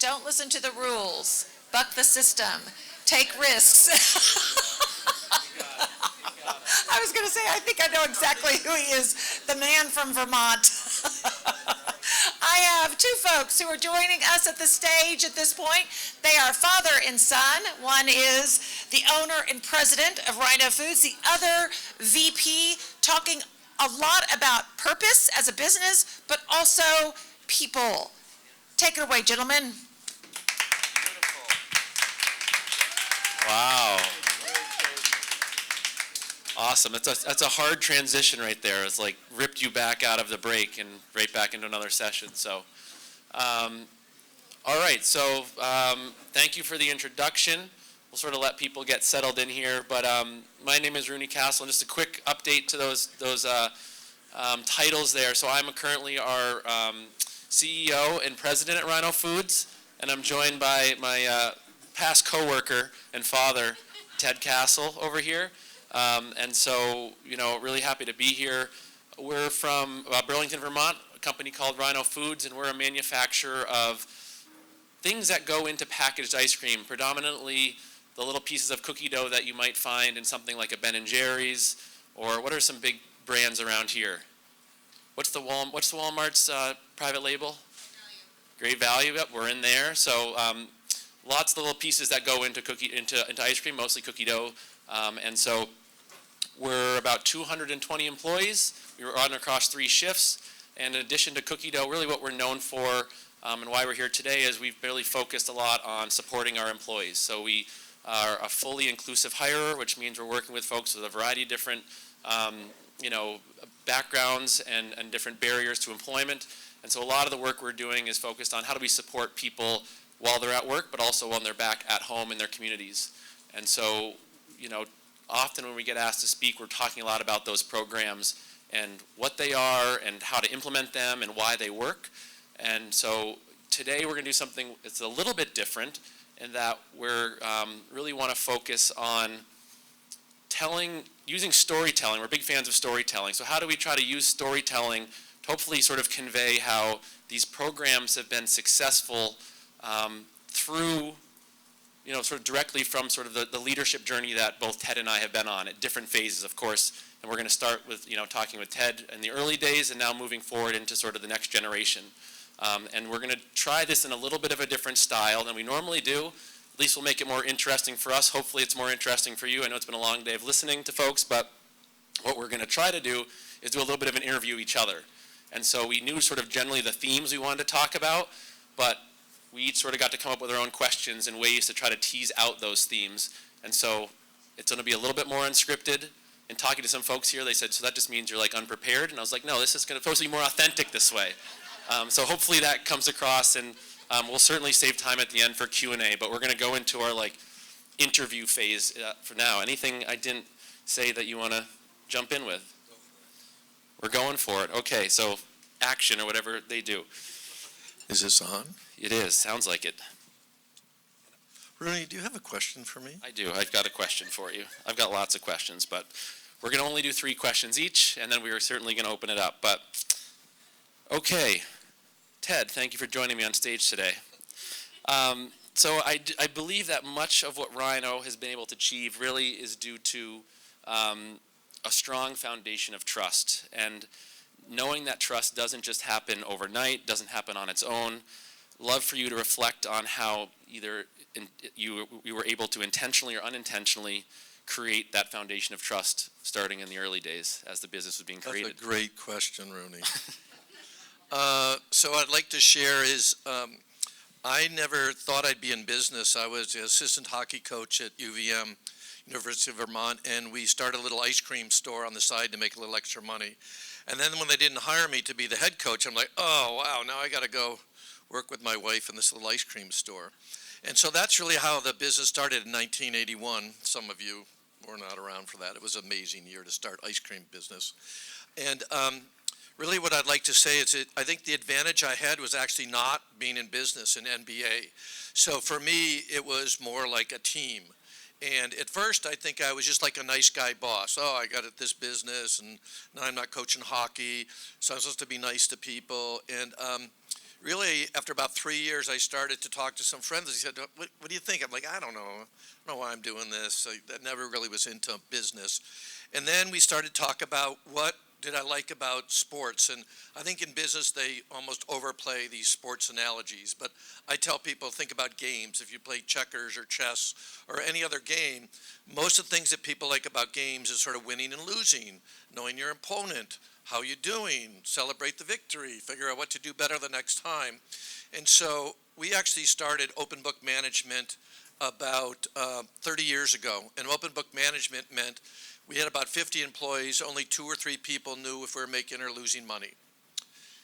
Don't listen to the rules. Buck the system. Take risks. I was going to say, I think I know exactly who he is, the man from Vermont. I have two folks who are joining us at the stage at this point. They are father and son. One is the owner and president of Rhino Foods, the other VP, talking a lot about purpose as a business, but also people. Take it away, gentlemen. Wow. Awesome. That's a hard transition right there. It's like ripped you back out of the break and right back into another session. So, all right. So, thank you for the introduction. We'll sort of let people get settled in here. But my name is Rooney Castle, and just a quick update to those titles there. So, I'm currently our CEO and president at Rhino Foods, and I'm joined by my past coworker and father, Ted Castle, over here. And so, really happy to be here. We're from Burlington, Vermont, a company called Rhino Foods, and we're a manufacturer of things that go into packaged ice cream, predominantly the little pieces of cookie dough that you might find in something like a Ben & Jerry's, or what are some big brands around here? What's the Walmart's private label? Great Value. Yep, we're in there. So lots of little pieces that go into ice cream, mostly cookie dough, and so we're about 220 employees. We run across 3 shifts. And in addition to cookie dough, really what we're known for and why we're here today is we've really focused a lot on supporting our employees. So we are a fully inclusive hirer, which means we're working with folks with a variety of different backgrounds and different barriers to employment. And so a lot of the work we're doing is focused on how do we support people while they're at work, but also when they're back at home in their communities. And so, often when we get asked to speak, we're talking a lot about those programs and what they are and how to implement them and why they work. And so today we're going to do something that's a little bit different in that we're really want to focus on using storytelling. We're big fans of storytelling. So how do we try to use storytelling to hopefully sort of convey how these programs have been successful through sort of directly from sort of the leadership journey that both Ted and I have been on at different phases, of course. And we're going to start with, talking with Ted in the early days and now moving forward into sort of the next generation. And we're going to try this in a little bit of a different style than we normally do. At least we'll make it more interesting for us. Hopefully it's more interesting for you. I know it's been a long day of listening to folks, but what we're going to try to do is do a little bit of an interview of each other. And so we knew sort of generally the themes we wanted to talk about, but we each sort of got to come up with our own questions and ways to try to tease out those themes. And so it's going to be a little bit more unscripted. And talking to some folks here, they said, so that just means you're like unprepared? And I was like, no, this is supposed to be more authentic this way. So hopefully that comes across, and we'll certainly save time at the end for Q&A, but we're going to go into our interview phase for now. Anything I didn't say that you want to jump in with? We're going for it. Okay, so action or whatever they do. Is this on? It is. Sounds like it. Rooney, do you have a question for me? I do. I've got a question for you. I've got lots of questions, but we're going to only do 3 questions each, and then we are certainly going to open it up. But, okay. Ted, thank you for joining me on stage today. So I believe that much of what Rhino has been able to achieve really is due to a strong foundation of trust. And knowing that trust doesn't just happen overnight, doesn't happen on its own. Love for you to reflect on how either you were able to intentionally or unintentionally create that foundation of trust starting in the early days as the business was being created. That's a great question, Rooney. So I'd like to share is I never thought I'd be in business. I was the assistant hockey coach at UVM, University of Vermont, and we started a little ice cream store on the side to make a little extra money. And then when they didn't hire me to be the head coach, I'm like, oh, wow, now I got to go work with my wife in this little ice cream store. And so that's really how the business started in 1981. Some of you were not around for that. It was an amazing year to start ice cream business. And really what I'd like to say is I think the advantage I had was actually not being in business in NBA. So for me, it was more like a team. And at first, I think I was just like a nice guy boss. Oh, I got this business, and now I'm not coaching hockey, so I'm supposed to be nice to people. And really, after about 3 years, I started to talk to some friends. They said, what do you think? I'm like, I don't know. I don't know why I'm doing this. I never really was into business. And then we started to talk about what did I like about sports. And I think in business, they almost overplay these sports analogies. But I tell people, think about games. If you play checkers or chess or any other game, most of the things that people like about games is sort of winning and losing, knowing your opponent, how you doing, celebrate the victory, figure out what to do better the next time. And so we actually started Open Book Management about 30 years ago. And Open Book Management meant we had about 50 employees, only 2 or 3 people knew if we were making or losing money.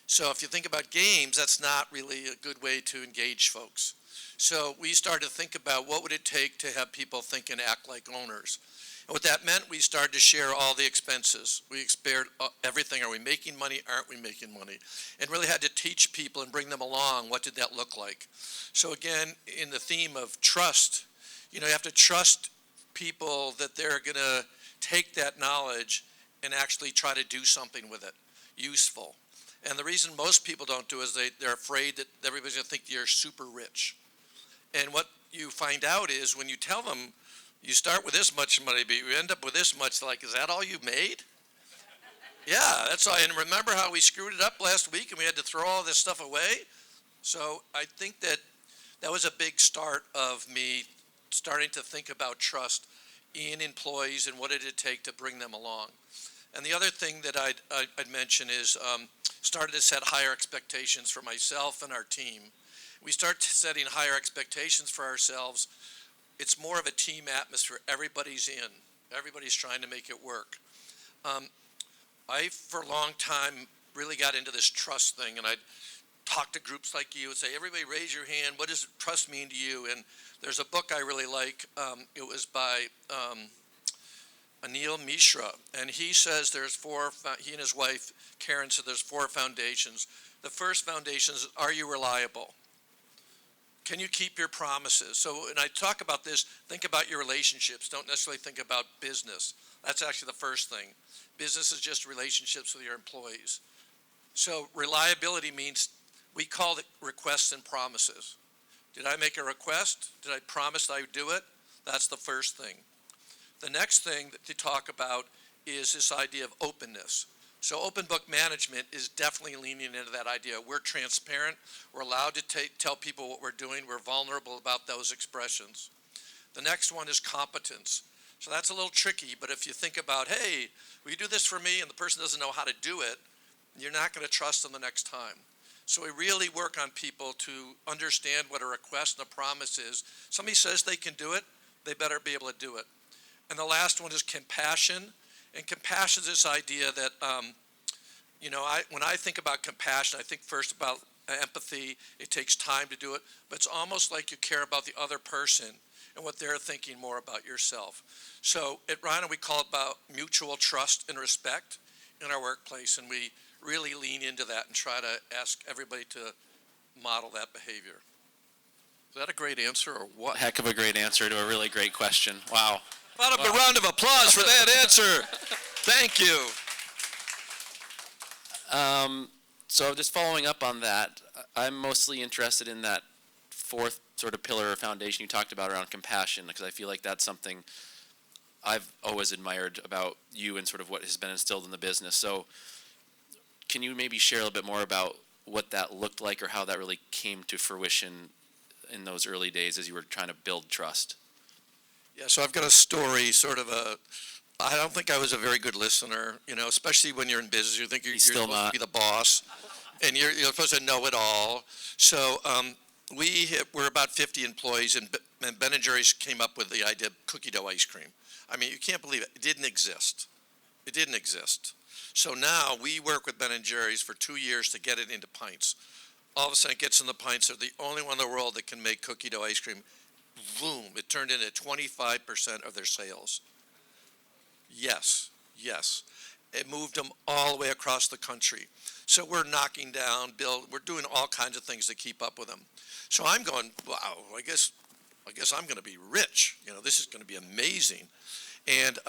So if you think about games, that's not really a good way to engage folks. So we started to think about what would it take to have people think and act like owners. And what that meant, we started to share all the expenses. We spared everything. Are we making money? Aren't we making money? And really had to teach people and bring them along. What did that look like? So again, in the theme of trust, you have to trust people that they're going to take that knowledge and actually try to do something with it, useful. And the reason most people don't do is they're afraid that everybody's going to think you're super rich. And what you find out is when you tell them, you start with this much money, but you end up with this much, like, is that all you made? Yeah, that's all. And remember how we screwed it up last week and we had to throw all this stuff away? So I think that was a big start of me starting to think about trust in employees and what did it take to bring them along. And the other thing that I'd mention is started to set higher expectations for myself and our team. We start setting higher expectations for ourselves. It's more of a team atmosphere. Everybody's in. Everybody's trying to make it work. I, for a long time, really got into this trust thing, and I'd talk to groups like you and say, everybody raise your hand. What does trust mean to you? And there's a book I really like. It was by Anil Mishra, and he says he and his wife, Karen, said there's 4 foundations. The first foundation is, are you reliable? Can you keep your promises? So when I talk about this, think about your relationships. Don't necessarily think about business. That's actually the first thing. Business is just relationships with your employees. So reliability means, we call it requests and promises. Did I make a request? Did I promise that I would do it? That's the first thing. The next thing to talk about is this idea of openness. So Open Book Management is definitely leaning into that idea. We're transparent. We're allowed to tell people what we're doing. We're vulnerable about those expressions. The next one is competence. So that's a little tricky, but if you think about, hey, will you do this for me, and the person doesn't know how to do it, you're not going to trust them the next time. So we really work on people to understand what a request and a promise is. Somebody says they can do it, they better be able to do it. And the last one is compassion. And compassion is this idea that, when I think about compassion, I think first about empathy. It takes time to do it, but it's almost like you care about the other person and what they're thinking more about yourself. So at Rhino, we call it about mutual trust and respect in our workplace, and we really lean into that and try to ask everybody to model that behavior. Is that a great answer or what? Heck of a great answer to a really great question. Wow. A round of applause for that answer. Thank you. So just following up on that, I'm mostly interested in that 4th sort of pillar or foundation you talked about around compassion, because I feel like that's something I've always admired about you and sort of what has been instilled in the business. So can you maybe share a little bit more about what that looked like or how that really came to fruition in those early days as you were trying to build trust? Yeah, so I've got a story, I don't think I was a very good listener, especially when you're in business. You think you're supposed to be the boss, and you're supposed to know it all. So we're about 50 employees, and Ben & Jerry's came up with the idea of cookie dough ice cream. I mean, you can't believe it. It didn't exist. It didn't exist. So now we work with Ben & Jerry's for 2 years to get it into pints. All of a sudden it gets in the pints. They're the only one in the world that can make cookie dough ice cream. Boom, it turned into 25% of their sales. Yes. It moved them all the way across the country. So we're knocking down, we're doing all kinds of things to keep up with them. So I'm going, wow, I guess I'm going to be rich. This is going to be amazing. And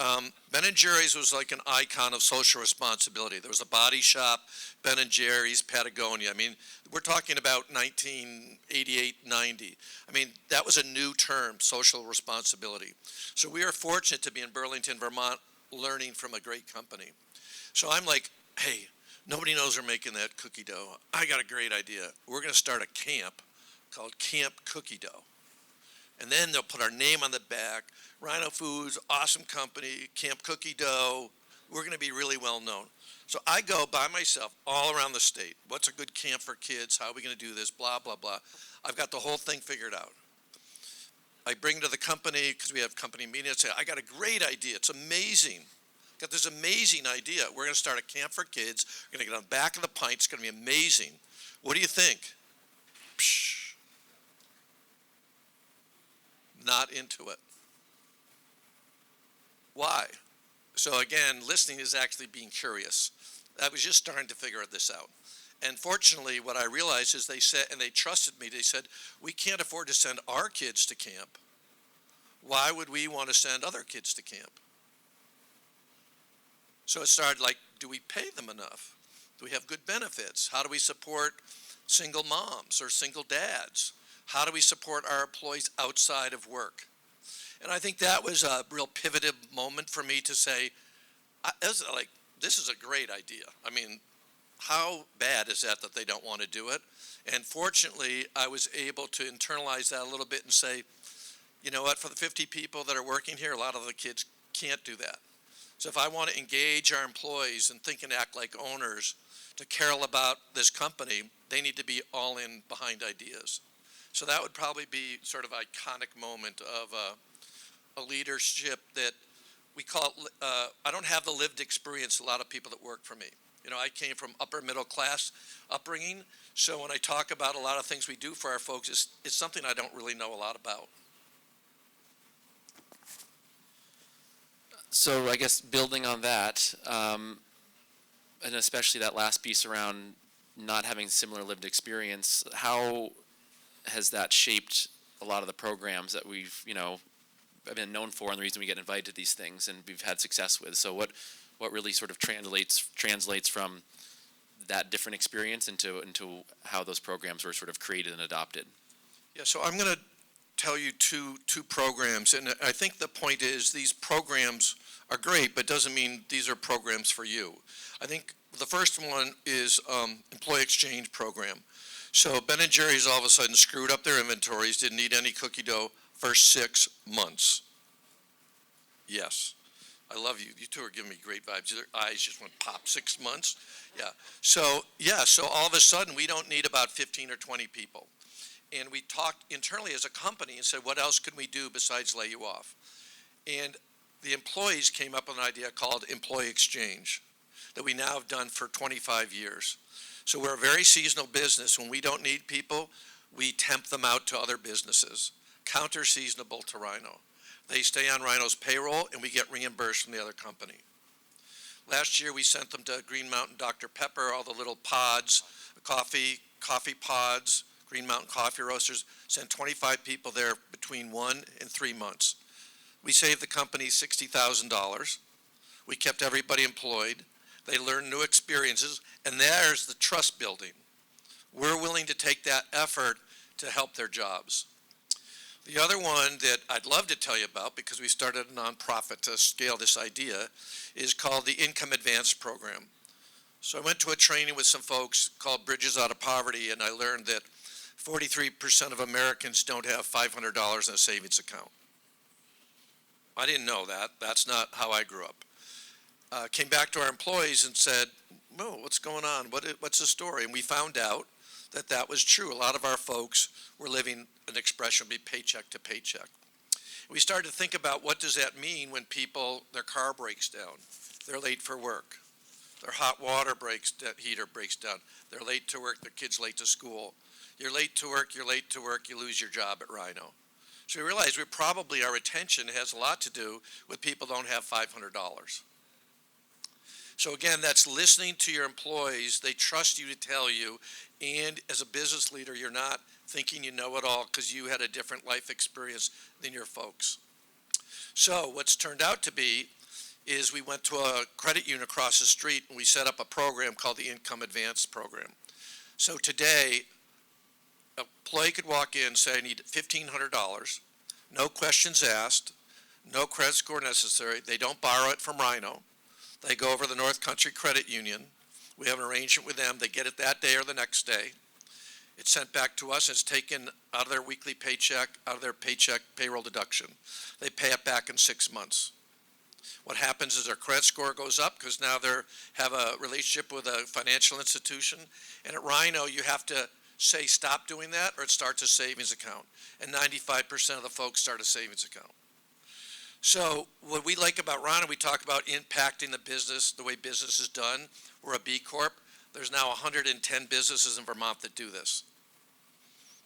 Ben & Jerry's was like an icon of social responsibility. There was a Body Shop, Ben & Jerry's, Patagonia. I mean, we're talking about 1988, 90. I mean, that was a new term, social responsibility. So we are fortunate to be in Burlington, Vermont, learning from a great company. So I'm like, hey, nobody knows we're making that cookie dough. I got a great idea. We're going to start a camp called Camp Cookie Dough. And then they'll put our name on the back. Rhino Foods, awesome company, Camp Cookie Dough. We're going to be really well known. So I go by myself all around the state. What's a good camp for kids? How are we going to do this? Blah, blah, blah. I've got the whole thing figured out. I bring to the company, because we have company meetings, say, I got a great idea. It's amazing. Got this amazing idea. We're going to start a camp for kids. We're going to get on the back of the pint. It's going to be amazing. What do you think? Psh. Not into it. Why? So again, listening is actually being curious. I was just starting to figure this out. And fortunately, what I realized is they said, and they trusted me, they said, we can't afford to send our kids to camp. Why would we want to send other kids to camp? So it started like, do we pay them enough? Do we have good benefits? How do we support single moms or single dads? How do we support our employees outside of work? And I think that was a real pivotal moment for me to say, this is a great idea. I mean, how bad is that they don't want to do it? And fortunately, I was able to internalize that a little bit and say, you know what, for the 50 people that are working here, a lot of the kids can't do that. So if I want to engage our employees and think and act like owners to care about this company, they need to be all in behind ideas. So that would probably be sort of iconic moment of a leadership that we call, I don't have the lived experience a lot of people that work for me. You know, I came from upper middle class upbringing, so when I talk about a lot of things we do for our folks, it's something I don't really know a lot about. So I guess building on that, and especially that last piece around not having similar lived experience, how has that shaped a lot of the programs that we've, been known for and the reason we get invited to these things and we've had success with? So what really sort of translates from that different experience into how those programs were sort of created and adopted? Yeah, so I'm going to tell you two programs, and I think the point is these programs are great, but doesn't mean these are programs for you. I think the first one is employee exchange program. So Ben & Jerry's all of a sudden screwed up their inventories, didn't need any cookie dough for 6 months. Yes. I love you. You two are giving me great vibes. Your eyes just went pop. 6 months? Yeah. So all of a sudden we don't need about 15 or 20 people. And we talked internally as a company and said, what else can we do besides lay you off? And the employees came up with an idea called employee exchange that we now have done for 25 years. So we're a very seasonal business. When we don't need people, we temp them out to other businesses, counter-seasonable to Rhino. They stay on Rhino's payroll, and we get reimbursed from the other company. Last year, we sent them to Green Mountain Dr. Pepper, all the little pods, coffee pods, Green Mountain Coffee Roasters, sent 25 people there between 1 and 3 months. We saved the company $60,000. We kept everybody employed. They learned new experiences, and there's the trust building. We're willing to take that effort to help their jobs. The other one that I'd love to tell you about, because we started a nonprofit to scale this idea, is called the Income Advance Program. So I went to a training with some folks called Bridges Out of Poverty, and I learned that 43% of Americans don't have $500 in a savings account. I didn't know that. That's not how I grew up. Came back to our employees and said, "Whoa, what's going on? What's the story?" And we found out that was true. A lot of our folks were living, an expression would be paycheck to paycheck. We started to think about what does that mean when their car breaks down, they're late for work, their hot water heater breaks down, they're late to work, their kid's late to school. You're late to work, you lose your job at Rhino. So we realized our retention has a lot to do with people who don't have $500. So again, that's listening to your employees. They trust you to tell you, and as a business leader, you're not thinking you know it all because you had a different life experience than your folks. So what's turned out to be is we went to a credit union across the street and we set up a program called the Income Advance Program. So today, an employee could walk in and say, I need $1,500, no questions asked, no credit score necessary. They don't borrow it from Rhino. They go over to the North Country Credit Union. We have an arrangement with them. They get it that day or the next day. It's sent back to us. It's taken out of their weekly paycheck, out of their paycheck payroll deduction. They pay it back in 6 months. What happens is their credit score goes up because now they have a relationship with a financial institution. And at Rhino, you have to say stop doing that or it starts a savings account. And 95% of the folks start a savings account. So what we like about Rhino, we talk about impacting the business, the way business is done. We're a B Corp. There's now 110 businesses in Vermont that do this.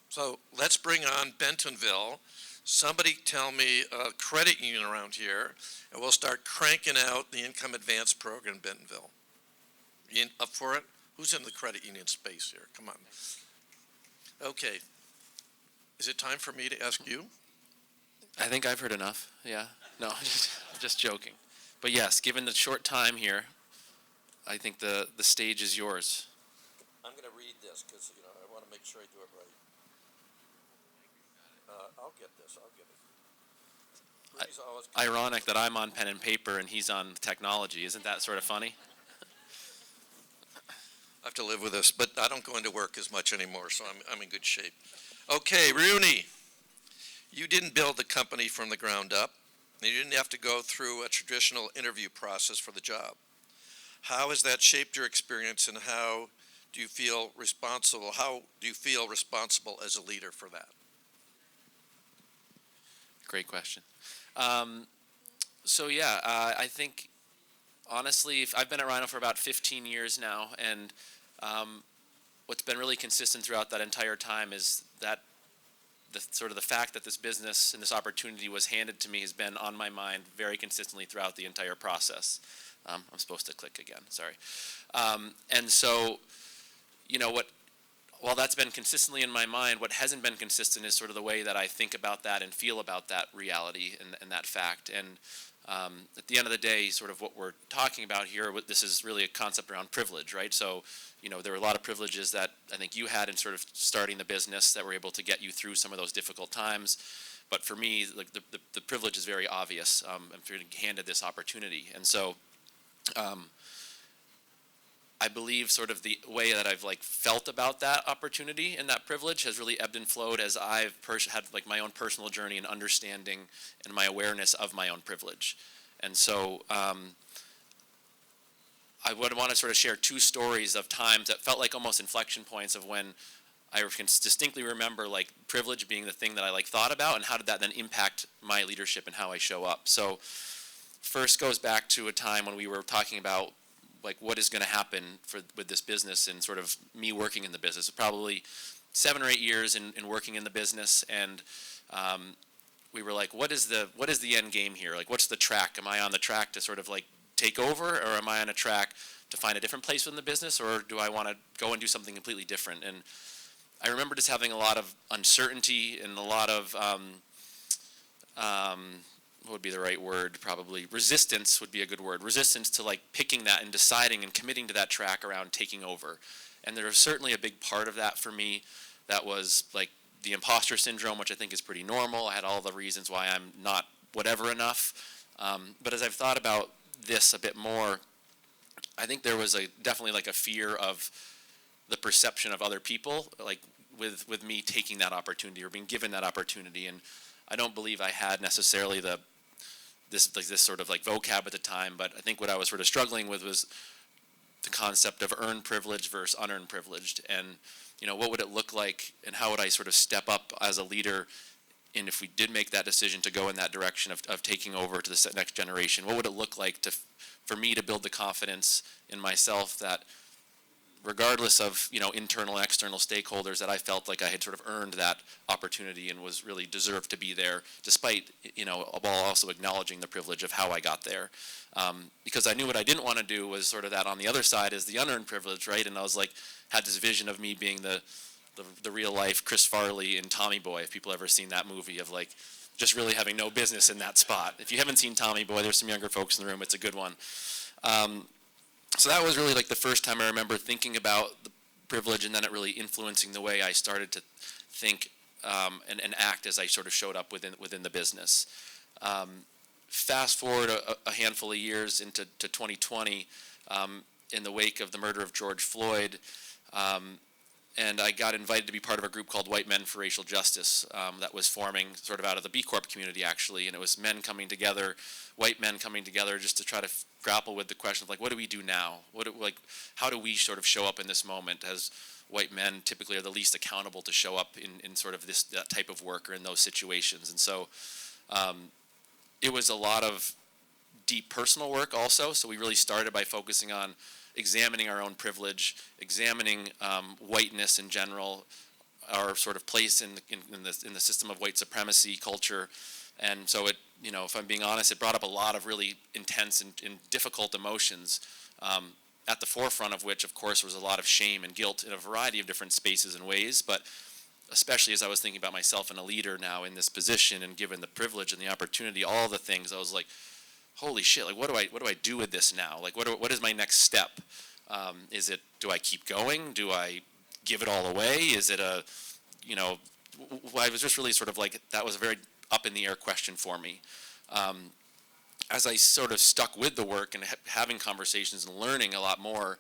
So let's bring on Bentonville. Somebody tell me a credit union around here, and we'll start cranking out the Income Advance Program in Bentonville. You up for it? Who's in the credit union space here? Come on. Okay. Is it time for me to ask you? I think I've heard enough. Yeah. No, just joking. But yes, given the short time here, I think the stage is yours. I'm going to read this because I want to make sure I do it right. I'll get this. I'll get it. Please always. Ironic that I'm on pen and paper and he's on technology. Isn't that sort of funny? I have to live with this, but I don't go into work as much anymore, so I'm in good shape. Okay, Rooney, you didn't build the company from the ground up. You didn't have to go through a traditional interview process for the job. How has that shaped your experience, and how do you feel responsible? How do you feel responsible as a leader for that? Great question. I think, honestly, I've been at Rhino for about 15 years now, and what's been really consistent throughout that entire time is that the fact that this business and this opportunity was handed to me has been on my mind very consistently throughout the entire process. I'm supposed to click again, sorry. While that's been consistently in my mind, what hasn't been consistent is sort of the way that I think about that and feel about that reality and that fact. And at the end of the day, sort of what we're talking about here, this is really a concept around privilege, right? So, there are a lot of privileges that I think you had in sort of starting the business that were able to get you through some of those difficult times. But for me, like the privilege is very obvious. I'm being handed this opportunity. And so I believe sort of the way that I've felt about that opportunity and that privilege has really ebbed and flowed as I've had my own personal journey and understanding and my awareness of my own privilege. And so I would want to sort of share two stories of times that felt like almost inflection points of when I can distinctly remember privilege being the thing that I thought about, and how did that then impact my leadership and how I show up. So first goes back to a time when we were talking about what is going to happen with this business and sort of me working in the business. Probably 7 or 8 years in working in the business, and we were what is the end game here? What's the track? Am I on the track to sort of take over, or am I on a track to find a different place within the business, or do I want to go and do something completely different? And I remember just having a lot of uncertainty and a lot of what would be the right word? Probably resistance would be a good word. Resistance to picking that and deciding and committing to that track around taking over. And there was certainly a big part of that for me that was the imposter syndrome, which I think is pretty normal. I had all the reasons why I'm not whatever enough. But as I've thought about this a bit more, I think there was definitely a fear of the perception of other people, with me taking that opportunity or being given that opportunity. And I don't believe I had necessarily this sort of vocab at the time, but I think what I was sort of struggling with was the concept of earned privilege versus unearned privilege, and what would it look like, and how would I sort of step up as a leader, and if we did make that decision to go in that direction of taking over to the next generation, what would it look like for me to build the confidence in myself that regardless of internal and external stakeholders, that I felt like I had sort of earned that opportunity and was really deserved to be there, despite while also acknowledging the privilege of how I got there, because I knew what I didn't want to do was sort of that on the other side is the unearned privilege, right? And I was had this vision of me being the real life Chris Farley in Tommy Boy, if people ever seen that movie, of just really having no business in that spot. If you haven't seen Tommy Boy, there's some younger folks in the room. It's a good one. So that was really like the first time I remember thinking about the privilege, and then it really influencing the way I started to think and act as I sort of showed up within the business. Fast forward a handful of years into 2020, in the wake of the murder of George Floyd, and I got invited to be part of a group called White Men for Racial Justice that was forming sort of out of the B Corp community, actually, and it was men coming together, white men coming together just to try to grapple with the question of, like, what do we do now? How do we sort of show up in this moment, as white men typically are the least accountable to show up in sort of that type of work or in those situations. And so it was a lot of deep personal work also, so we really started by focusing on examining our own privilege, examining whiteness in general, our sort of place in the system of white supremacy culture. And so it, if I'm being honest, it brought up a lot of really intense and difficult emotions, at the forefront of which, of course, was a lot of shame and guilt in a variety of different spaces and ways, but especially as I was thinking about myself and a leader now in this position, and given the privilege and the opportunity, all the things, I was like, holy shit, like what do I do with this now? Like what is my next step? Do I keep going? Do I give it all away? Is it I was just really sort of like, that was a very up in the air question for me. As I sort of stuck with the work and having conversations and learning a lot more,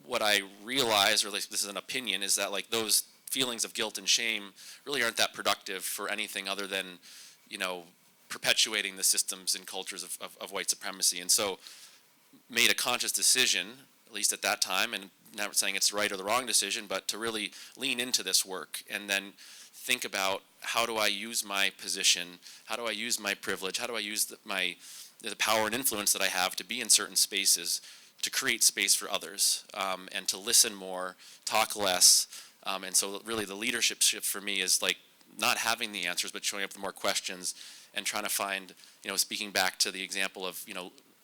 what I realized, or at least this is an opinion, is that like those feelings of guilt and shame really aren't that productive for anything other than, perpetuating the systems and cultures of white supremacy. And so made a conscious decision, at least at that time, and not saying it's the right or the wrong decision, but to really lean into this work and then think about, how do I use my position, how do I use my privilege, how do I use the power and influence that I have to be in certain spaces to create space for others, and to listen more, talk less. And so really the leadership shift for me is like not having the answers, but showing up with more questions and trying to find, speaking back to the example of,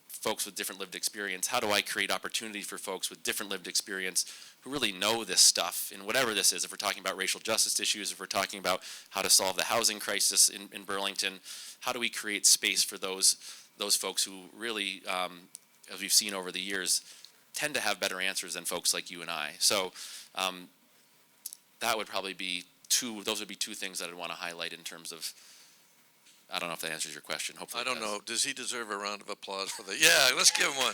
folks with different lived experience, how do I create opportunity for folks with different lived experience who really know this stuff, in whatever this is, if we're talking about racial justice issues, if we're talking about how to solve the housing crisis in Burlington, how do we create space for those folks who really, as we've seen over the years, tend to have better answers than folks like you and I. So that would probably be those would be two things that I'd want to highlight in terms of, I don't know if that answers your question. Hopefully I don't know. Does he deserve a round of applause for that? Yeah, let's give him one.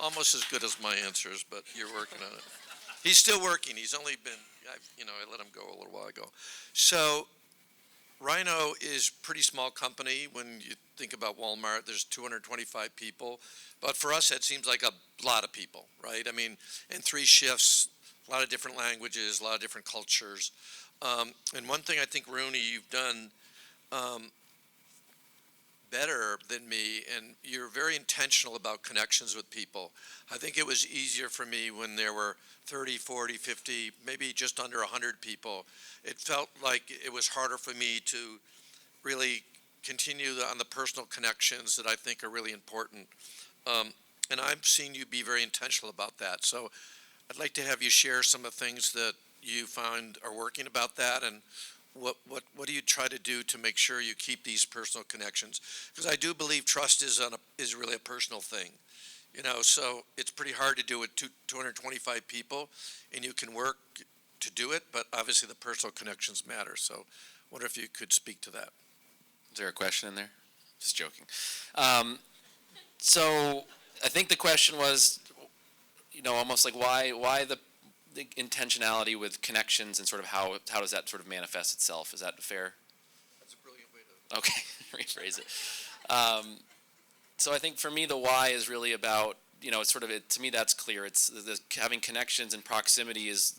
Almost as good as my answers, but you're working on it. He's still working. He's only been, I let him go a little while ago. So Rhino is a pretty small company. When you think about Walmart, there's 225 people. But for us, that seems like a lot of people, right? I mean, in 3 shifts, a lot of different languages, a lot of different cultures. And one thing I think, Rooney, you've done better than me, and you're very intentional about connections with people. I think it was easier for me when there were 30, 40, 50, maybe just under 100 people. It felt like it was harder for me to really continue on the personal connections that I think are really important. And I've seen you be very intentional about that. So I'd like to have you share some of the things that you find are working about that, and what do you try to do to make sure you keep these personal connections? Because I do believe trust is really a personal thing, so it's pretty hard to do with 225 people, and you can work to do it, but obviously the personal connections matter. So I wonder if you could speak to that. Is there a question in there? Just joking. So I think the question was, almost like why the intentionality with connections, and sort of how does that sort of manifest itself? Is that fair? That's a brilliant way to. Okay, rephrase it. So I think for me the why is really about, it's sort of, to me that's clear. It's having connections and proximity is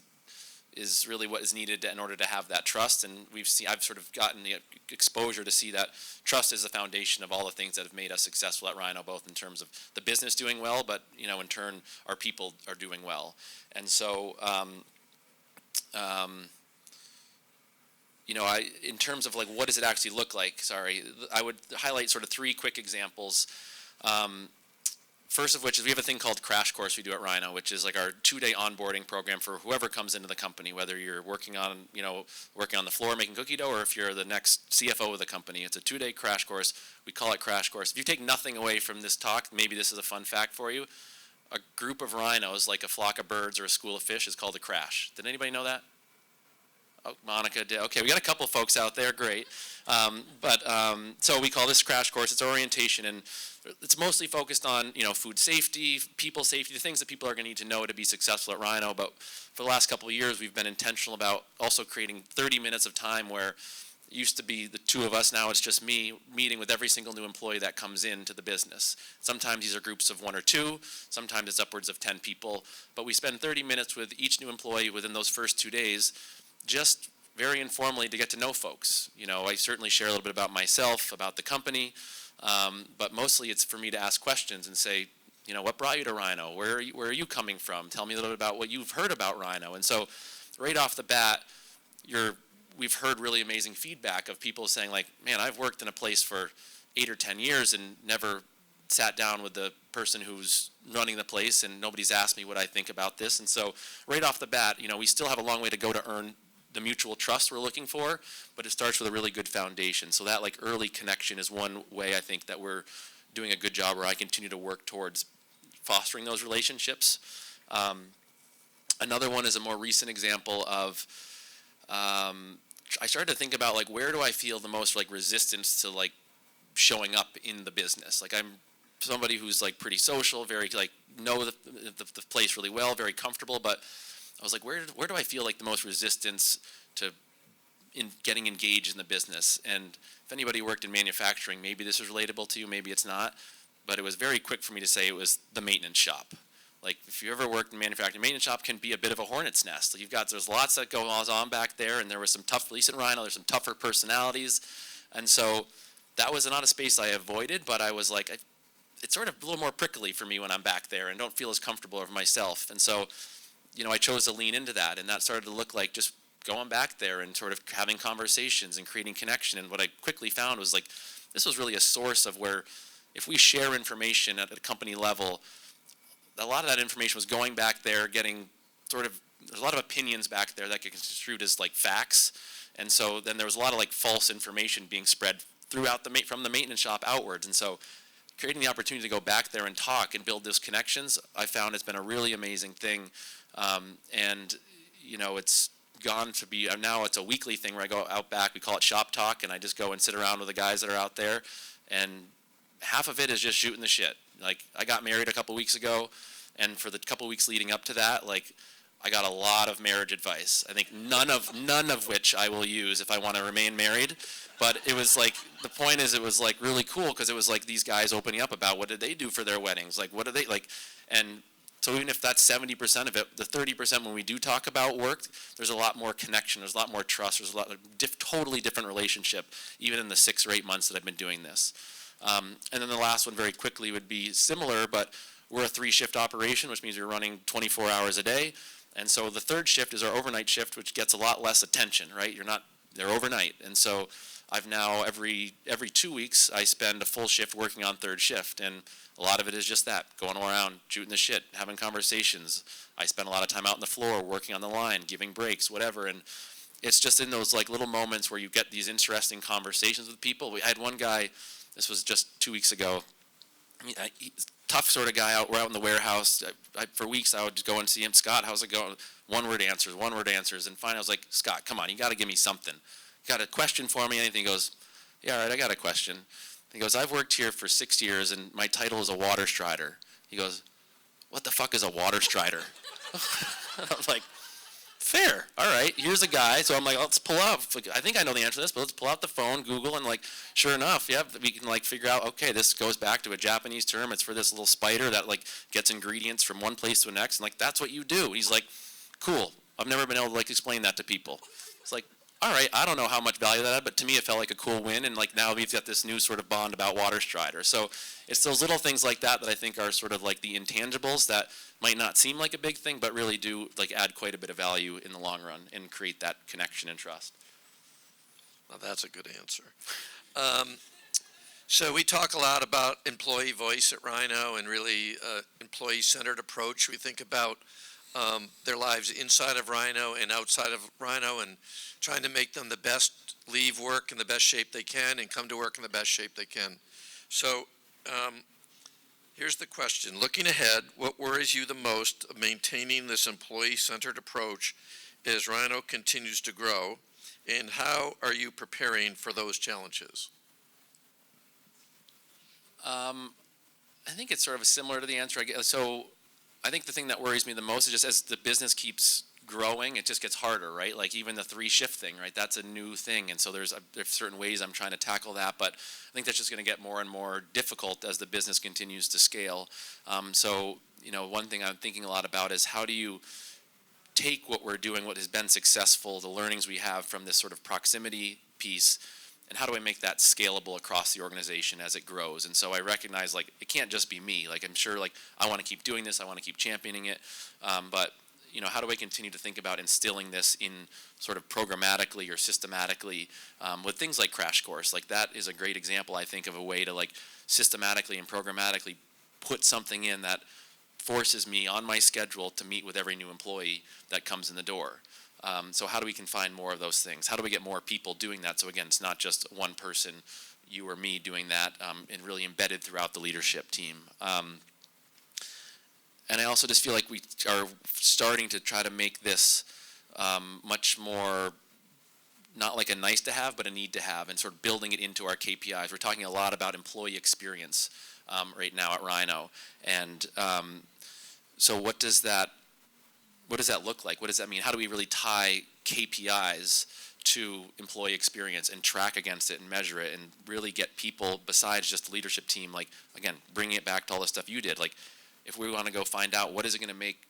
really what is needed in order to have that trust. And I've sort of gotten the exposure to see that trust is the foundation of all the things that have made us successful at Rhino, both in terms of the business doing well, but in turn our people are doing well. And so in terms of like what does it actually look like, I would highlight sort of 3 quick examples. First of which is we have a thing called Crash Course we do at Rhino, which is like our 2-day onboarding program for whoever comes into the company, whether you're working on the floor making cookie dough, or if you're the next CFO of the company. It's a 2-day crash course. We call it Crash Course. If you take nothing away from this talk, maybe this is a fun fact for you. A group of rhinos, like a flock of birds or a school of fish, is called a crash. Did anybody know that? Oh, Monica did. Okay, we got a couple folks out there. Great. So we call this Crash Course. It's orientation, and it's mostly focused on food safety, people safety, the things that people are going to need to know to be successful at Rhino. But for the last couple of years, we've been intentional about also creating 30 minutes of time where it used to be the two of us. Now it's just me meeting with every single new employee that comes into the business. Sometimes these are groups of 1 or 2. Sometimes it's upwards of 10 people. But we spend 30 minutes with each new employee within those first 2 days, just very informally to get to know folks. I certainly share a little bit about myself, about the company, but mostly it's for me to ask questions and say, what brought you to Rhino? Where are you coming from? Tell me a little bit about what you've heard about Rhino. And so right off the bat, we've heard really amazing feedback of people saying like, man, I've worked in a place for 8 or 10 years and never sat down with the person who's running the place, and nobody's asked me what I think about this. And so right off the bat, we still have a long way to go to earn the mutual trust we're looking for, but it starts with a really good foundation. So that like early connection is one way I think that we're doing a good job, where I continue to work towards fostering those relationships. Another one is a more recent example of, I started to think about like, where do I feel the most like resistance to like showing up in the business? Like I'm somebody who's like pretty social, very like know the place really well, very comfortable, but I was like, where do I feel like the most resistance to getting engaged in the business? And if anybody worked in manufacturing, maybe this is relatable to you, maybe it's not, but it was very quick for me to say it was the maintenance shop. Like if you ever worked in manufacturing, maintenance shop can be a bit of a hornet's nest. There's lots that go on back there, and there was some tough, at least at Rhino, there's some tougher personalities, and so that was not a space I avoided, but I was like, it's sort of a little more prickly for me when I'm back there and don't feel as comfortable over myself. And so I chose to lean into that, and that started to look like just going back there and sort of having conversations and creating connection. And what I quickly found was like, this was really a source of where if we share information at a company level, a lot of that information was going back there, getting there's a lot of opinions back there that get construed as like facts. And so then there was a lot of like false information being spread throughout from the maintenance shop outwards. And so creating the opportunity to go back there and talk and build those connections, I found has been a really amazing thing. It's gone to be, now it's a weekly thing where I go out back, we call it shop talk, and I just go and sit around with the guys that are out there, and half of it is just shooting the shit. Like, I got married a couple weeks ago, and for the couple weeks leading up to that, like, I got a lot of marriage advice. I think none of which I will use if I want to remain married. But it was like, the point is, it was like really cool, because it was like these guys opening up about what did they do for their weddings, like what do they like, and so even if that's 70% of it, the 30% when we do talk about work, there's a lot more connection, there's a lot more trust, there's a lot of totally different relationship, even in the 6 or 8 months that I've been doing this. And then the last one very quickly would be similar, but we're a 3-shift operation, which means we're running 24 hours a day. And so the third shift is our overnight shift, which gets a lot less attention, right? They're overnight. And so I've now, every 2 weeks, I spend a full shift working on third shift. And a lot of it is just that, going around, shooting the shit, having conversations. I spend a lot of time out on the floor, working on the line, giving breaks, whatever. And it's just in those like little moments where you get these interesting conversations with people. I had one guy, this was just 2 weeks ago, tough sort of guy out. We're out in the warehouse. For weeks, I would just go and see him. Scott, how's it going? One-word answers. And finally, I was like, Scott, come on, you got to give me something. You got a question for me? Anything? He goes, yeah, all right, I got a question. He goes, I've worked here for 6 years, and my title is a water strider. He goes, what the fuck is a water strider? I was like, fair. All right, here's a guy. So I'm like, let's pull up. I think I know the answer to this, but let's pull out the phone, Google, and like, sure enough, yeah, we can like figure out, okay, this goes back to a Japanese term. It's for this little spider that like gets ingredients from one place to the next, and like, that's what you do. And he's like, cool. I've never been able to like explain that to people. It's like, all right, I don't know how much value that had, but to me it felt like a cool win, and like now we've got this new sort of bond about water strider. So it's those little things like that that I think are sort of like the intangibles that might not seem like a big thing, but really do like add quite a bit of value in the long run and create that connection and trust. Well, that's a good answer. So we talk a lot about employee voice at Rhino and really employee-centered approach. We think about their lives inside of Rhino and outside of Rhino and trying to make them the best, leave work in the best shape they can and come to work in the best shape they can. So here's the question. Looking ahead, what worries you the most of maintaining this employee-centered approach as Rhino continues to grow, and how are you preparing for those challenges? I think it's sort of similar to the answer I get. So I think the thing that worries me the most is just as the business keeps growing, it just gets harder, right? Like even the 3-shift thing, right? That's a new thing. And so there's certain ways I'm trying to tackle that, but I think that's just going to get more and more difficult as the business continues to scale. So, one thing I'm thinking a lot about is how do you take what we're doing, what has been successful, the learnings we have from this sort of proximity piece, and how do I make that scalable across the organization as it grows? And so I recognize, it can't just be me. I'm sure, I want to keep doing this, I want to keep championing it, but, how do I continue to think about instilling this in sort of programmatically or systematically with things like Crash Course? That is a great example, I think, of a way to, systematically and programmatically put something in that forces me on my schedule to meet with every new employee that comes in the door. So how do we can find more of those things? How do we get more people doing that? So again, it's not just one person, you or me, doing that, and really embedded throughout the leadership team. And I also just feel like we are starting to try to make this much more not like a nice to have, but a need to have, and sort of building it into our KPIs. We're talking a lot about employee experience right now at Rhino. And so what does that look like? What does that mean? How do we really tie KPIs to employee experience and track against it and measure it and really get people besides just the leadership team, again, bringing it back to all the stuff you did. If we want to go find out what is it going to make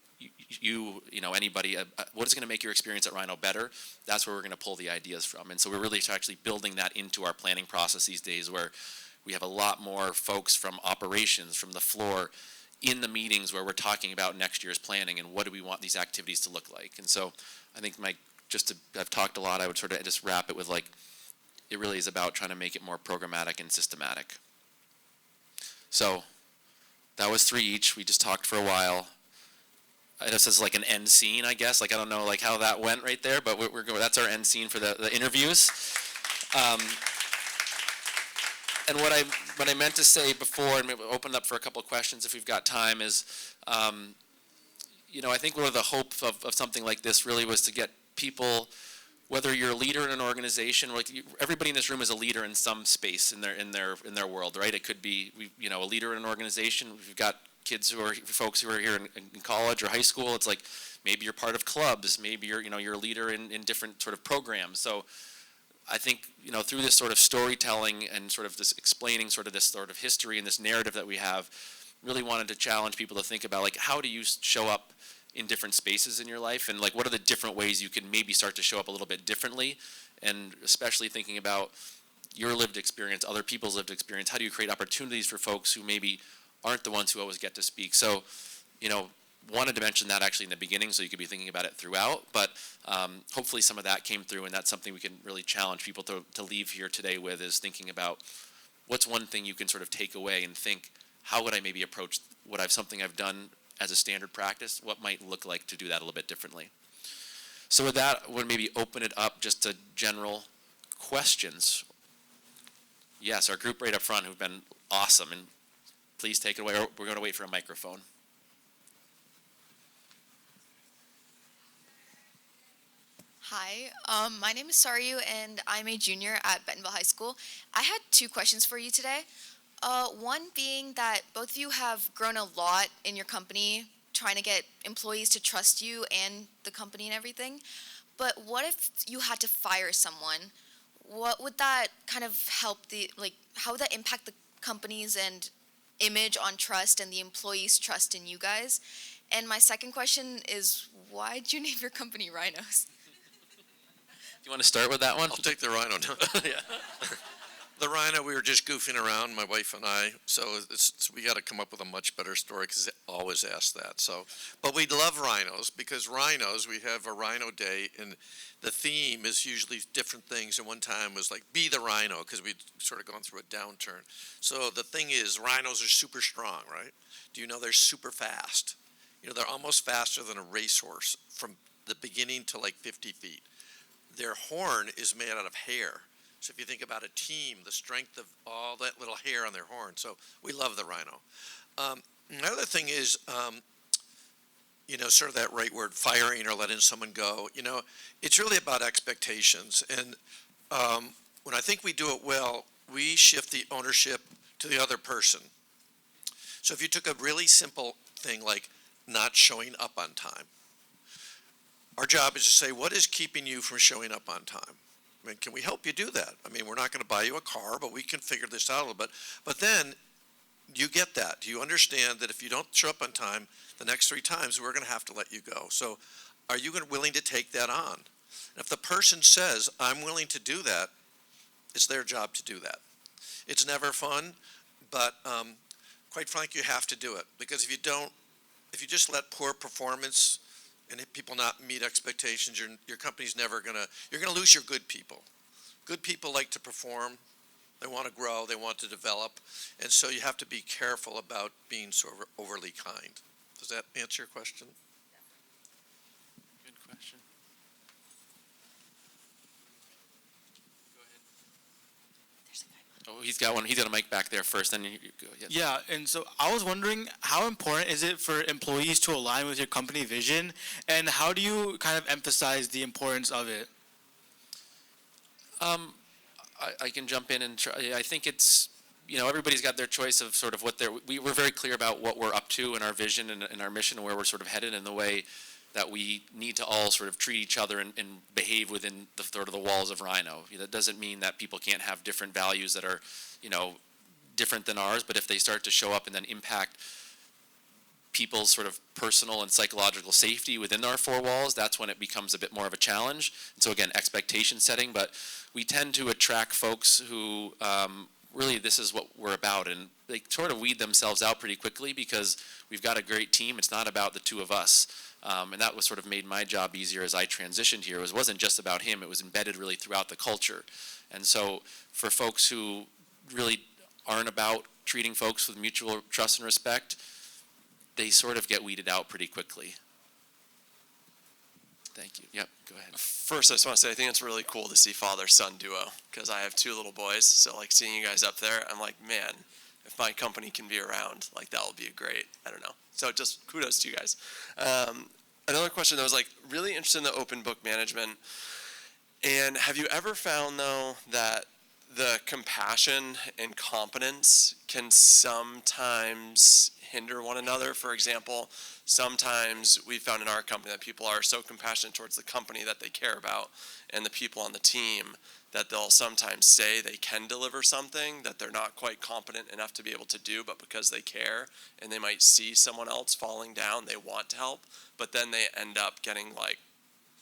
anybody, what is going to make your experience at Rhino better, that's where we're going to pull the ideas from. And so we're really actually building that into our planning process these days, where we have a lot more folks from operations, from the floor, in the meetings where we're talking about next year's planning and what do we want these activities to look like. And so I think I've talked a lot, I would sort of just wrap it with it really is about trying to make it more programmatic and systematic. So that was 3 each. We just talked for a while. This is an end scene, I guess. I don't know how that went right there, but we're going. That's our end scene for the interviews. And what I meant to say before, and maybe open it up for a couple of questions if we've got time, is, I think one of the hopes of something like this really was to get people, whether you're a leader in an organization, everybody in this room is a leader in some space in their world, right? It could be a leader in an organization. We've got folks who are here in college or high school. It's maybe you're part of clubs, maybe you're a leader in different sort of programs. So I think through this sort of storytelling and sort of this explaining sort of this sort of history and this narrative that we have, really wanted to challenge people to think about how do you show up in different spaces in your life, and what are the different ways you can maybe start to show up a little bit differently, and especially thinking about your lived experience, other people's lived experience. How do you create opportunities for folks who maybe aren't the ones who always get to speak? So, wanted to mention that actually in the beginning, so you could be thinking about it throughout, but hopefully some of that came through, and that's something we can really challenge people to leave here today with, is thinking about what's one thing you can sort of take away and think, how would I maybe approach something I've done as a standard practice, what might look like to do that a little bit differently. So with that, I would maybe open it up just to general questions. Yes, our group right up front who've been awesome, and please take it away, or we're going to wait for a microphone. Hi, my name is Saryu, and I'm a junior at Bentonville High School. I had 2 questions for you today. One being that both of you have grown a lot in your company, trying to get employees to trust you and the company and everything. But what if you had to fire someone? What would that kind of help how would that impact the company's and image on trust and the employees' trust in you guys? And my second question is, why did you name your company Rhinos? Do you want to start with that one? I'll take the Rhino. Yeah. The rhino, we were just goofing around, my wife and I, so we got to come up with a much better story because they always ask that. So, but we love rhinos because rhinos, we have a rhino day, and the theme is usually different things. And one time was like, be the rhino, because we'd sort of gone through a downturn. So the thing is, rhinos are super strong, right? Do you know they're super fast? You know, they're almost faster than a racehorse from the beginning to like 50 feet. Their horn is made out of hair. So if you think about a team, the strength of all that little hair on their horn. So we love the rhino. Another thing is, sort of that right word, firing or letting someone go. It's really about expectations. And when I think we do it well, we shift the ownership to the other person. So if you took a really simple thing like not showing up on time, our job is to say, what is keeping you from showing up on time? I mean, can we help you do that? I mean, we're not going to buy you a car, but we can figure this out a little bit. But then you get that. Do you understand that if you don't show up on time the next 3 times, we're going to have to let you go? So are you willing to take that on? And if the person says, I'm willing to do that, it's their job to do that. It's never fun, but quite frankly, you have to do it. Because if you just let poor performance and if people not meet expectations, your company's never you're gonna lose your good people. Good people like to perform, they want to grow, they want to develop, and so you have to be careful about being sort of overly kind. Does that answer your question? Good question. Oh, he's got one. He's got a mic back there first, then you go. Yes. Yeah, and so I was wondering, how important is it for employees to align with your company vision, and how do you kind of emphasize the importance of it? I can jump in and try. I think it's, everybody's got their choice of sort of what we're very clear about what we're up to and our vision and our mission and where we're sort of headed and the way that we need to all sort of treat each other and behave within the sort of the walls of Rhino. That doesn't mean that people can't have different values that are, different than ours, but if they start to show up and then impact people's sort of personal and psychological safety within our 4 walls, that's when it becomes a bit more of a challenge. And so again, expectation setting, but we tend to attract folks who really this is what we're about, and they sort of weed themselves out pretty quickly because we've got a great team. It's not about the 2 of us. And that was sort of made my job easier as I transitioned here. It wasn't just about him, it was embedded really throughout the culture. And so for folks who really aren't about treating folks with mutual trust and respect, they sort of get weeded out pretty quickly. Thank you. Yep, go ahead. First, I just want to say I think it's really cool to see father-son duo because I have 2 little boys. So like seeing you guys up there, I'm like, man, if my company can be around, like that will be great. I don't know. So just kudos to you guys. Another question that was like really interested in the open book management. And have you ever found though that the compassion and competence can sometimes hinder one another? For example, sometimes we found in our company that people are so compassionate towards the company that they care about and the people on the team that they'll sometimes say they can deliver something that they're not quite competent enough to be able to do, but because they care and they might see someone else falling down, they want to help, but then they end up getting like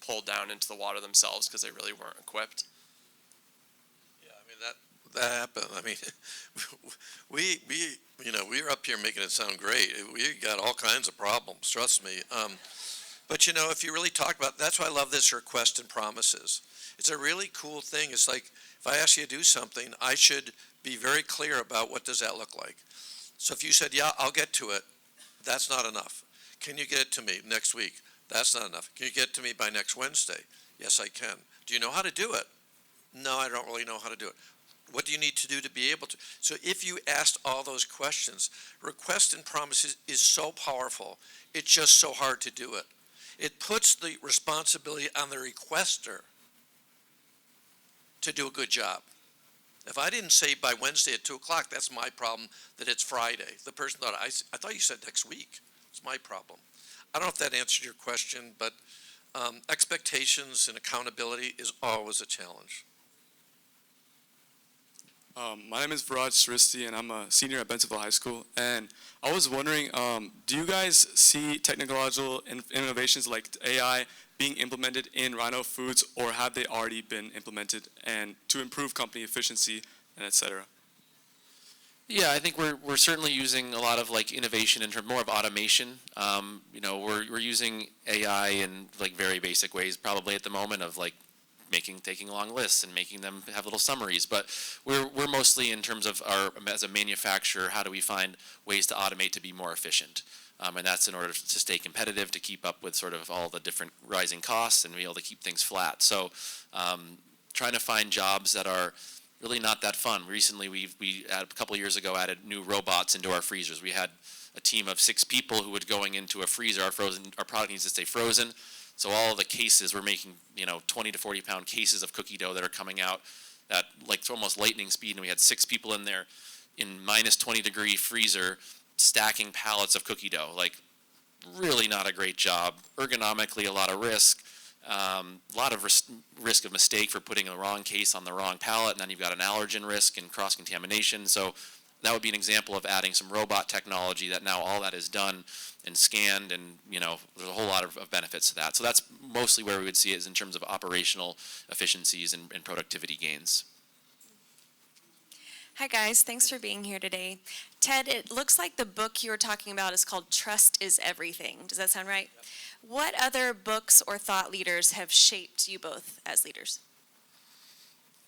pulled down into the water themselves because they really weren't equipped. Yeah, I mean, that happened. I mean, we're up here making it sound great. We got all kinds of problems, trust me. But if you really talk about, that's why I love this request and promises. It's a really cool thing. It's like, if I ask you to do something, I should be very clear about what does that look like. So if you said, yeah, I'll get to it, that's not enough. Can you get it to me next week? That's not enough. Can you get it to me by next Wednesday? Yes, I can. Do you know how to do it? No, I don't really know how to do it. What do you need to do to be able to? So if you asked all those questions, request and promises is so powerful. It's just so hard to do it. It puts the responsibility on the requester to do a good job. If I didn't say by Wednesday at 2 o'clock, that's my problem that it's Friday. The person thought, I thought you said next week. It's my problem. I don't know if that answered your question, but expectations and accountability is always a challenge. My name is Viraj Sristi, and I'm a senior at Bentonville High School. And I was wondering, do you guys see technological innovations like AI being implemented in Rhino Foods, or have they already been implemented and to improve company efficiency and et cetera? Yeah, I think we're certainly using a lot of like innovation in terms more of automation. We're using AI in like very basic ways probably at the moment of like taking long lists and making them have little summaries. But we're mostly in terms of as a manufacturer, how do we find ways to automate to be more efficient? And that's in order to stay competitive, to keep up with sort of all the different rising costs and be able to keep things flat. So trying to find jobs that are really not that fun. Recently, we a couple of years ago added new robots into our freezers. We had a team of 6 people who would going into a freezer. Our product needs to stay frozen. So all of the cases, we're making 20 to 40 pound cases of cookie dough that are coming out at like almost lightning speed. And we had 6 people in there in minus 20-degree freezer stacking pallets of cookie dough. Like really not a great job. Ergonomically, a lot of risk. A lot of risk of mistake for putting the wrong case on the wrong pallet, and then you've got an allergen risk and cross-contamination. So that would be an example of adding some robot technology that now all that is done and scanned, and there's a whole lot of benefits to that. So that's mostly where we would see it, is in terms of operational efficiencies and productivity gains. Hi guys, thanks for being here today. Ted, it looks like the book you were talking about is called Trust is Everything. Does that sound right? Yep. What other books or thought leaders have shaped you both as leaders?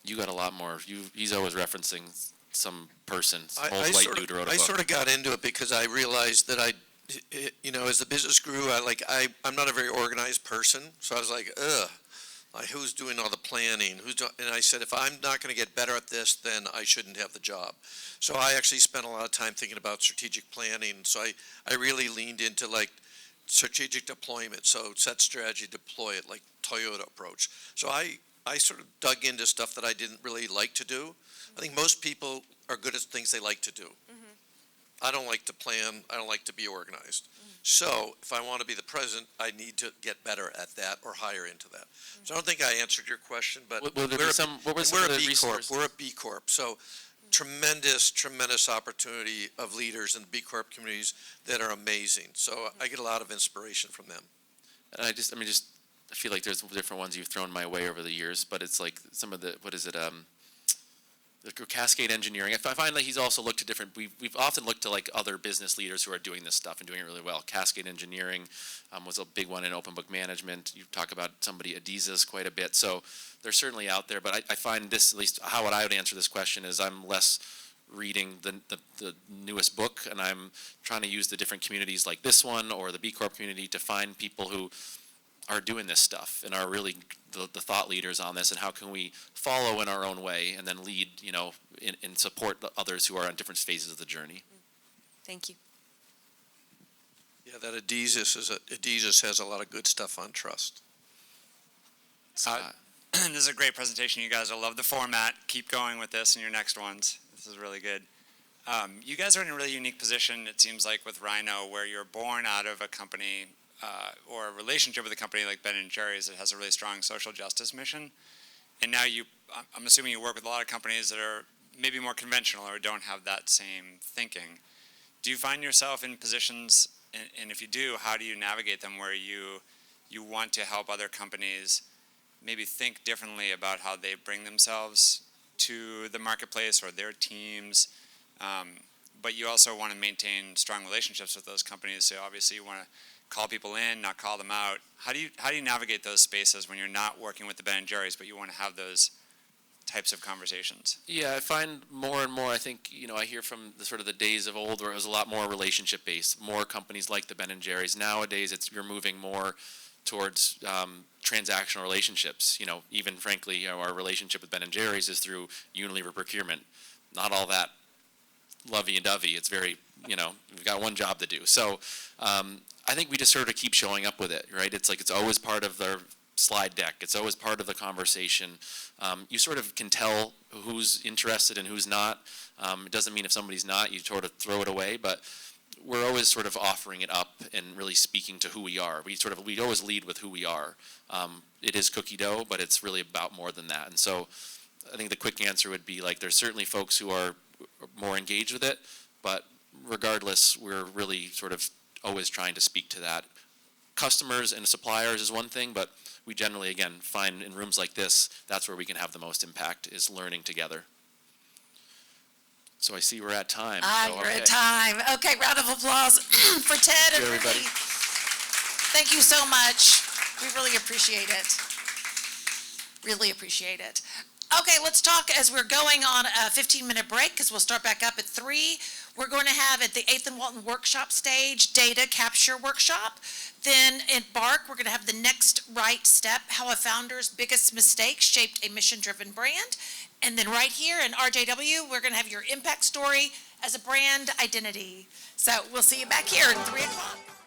You got a lot more. He's always referencing some person, old I white dude wrote a book. I sort of got into it because I realized that as the business grew, I'm not a very organized person, so I was like, ugh. Like, who's doing all the planning? And I said, if I'm not going to get better at this, then I shouldn't have the job. So I actually spent a lot of time thinking about strategic planning. So I really leaned into like strategic deployment. So set strategy, deploy it, like Toyota approach. So I sort of dug into stuff that I didn't really like to do. I think most people are good at things they like to do. I don't like to plan. I don't like to be organized. So if I want to be the president, I need to get better at that or hire into that. So I don't think I answered your question, but What were some of the B Corp. resources? We're a B Corp. So tremendous opportunity of leaders in B Corp communities that are amazing. So I get a lot of inspiration from them. And I feel like there's different ones you've thrown my way over the years, but it's like some of the, the Cascade Engineering. I find that he's also looked at different, we've often looked to like other business leaders who are doing this stuff and doing it really well. Cascade Engineering was a big one in open book management. You talk about somebody, Adizes, quite a bit. So they're certainly out there, but I find this, at least how I would answer this question is I'm less reading the newest book, and I'm trying to use the different communities like this one or the B Corp community to find people who are doing this stuff and are really the thought leaders on this, and how can we follow in our own way and then lead, and support the others who are on different phases of the journey. Thank you. Yeah, that Adizes has a lot of good stuff on trust. This is a great presentation, you guys. I love the format. Keep going with this in your next ones. This is really good. You guys are in a really unique position, it seems like, with Rhino, where you're born out of a company or a relationship with a company like Ben & Jerry's that has a really strong social justice mission. And now I'm assuming you work with a lot of companies that are maybe more conventional or don't have that same thinking. Do you find yourself in positions, and if you do, how do you navigate them, where you want to help other companies maybe think differently about how they bring themselves to the marketplace or their teams, but you also want to maintain strong relationships with those companies, so obviously you want to call people in, not call them out. How do you navigate those spaces when you're not working with the Ben & Jerry's, but you want to have those types of conversations? Yeah, I find more and more, I think, I hear from the days of old where it was a lot more relationship based, more companies like the Ben & Jerry's. Nowadays, you're moving more towards transactional relationships. Even frankly, our relationship with Ben & Jerry's is through Unilever procurement. Not all that lovey-dovey. It's very, we've got one job to do. So I think we just sort of keep showing up with it, right? It's like it's always part of their slide deck. It's always part of the conversation. You sort of can tell who's interested and who's not. It doesn't mean if somebody's not, you sort of throw it away, but we're always sort of offering it up and really speaking to who we are. We always lead with who we are. It is cookie dough, but it's really about more than that. And so I think the quick answer would be like, there's certainly folks who are more engaged with it, but regardless, we're really sort of always trying to speak to that. Customers and suppliers is one thing, but we generally, again, find in rooms like this, that's where we can have the most impact, is learning together. So I see we're at time. Ah, so, you're okay. at time. Okay, round of applause for Ted and you, everybody. Rudy. Thank you so much. We really appreciate it. Really appreciate it. Okay, let's talk as we're going on a 15-minute break because we'll start back up at 3. We're going to have at the 8th and Walton workshop stage, data capture workshop. Then at BARC, we're going to have the next right step, how a founder's biggest mistake shaped a mission-driven brand. And then right here in RJW, we're going to have your impact story as a brand identity. So we'll see you back here at 3 o'clock.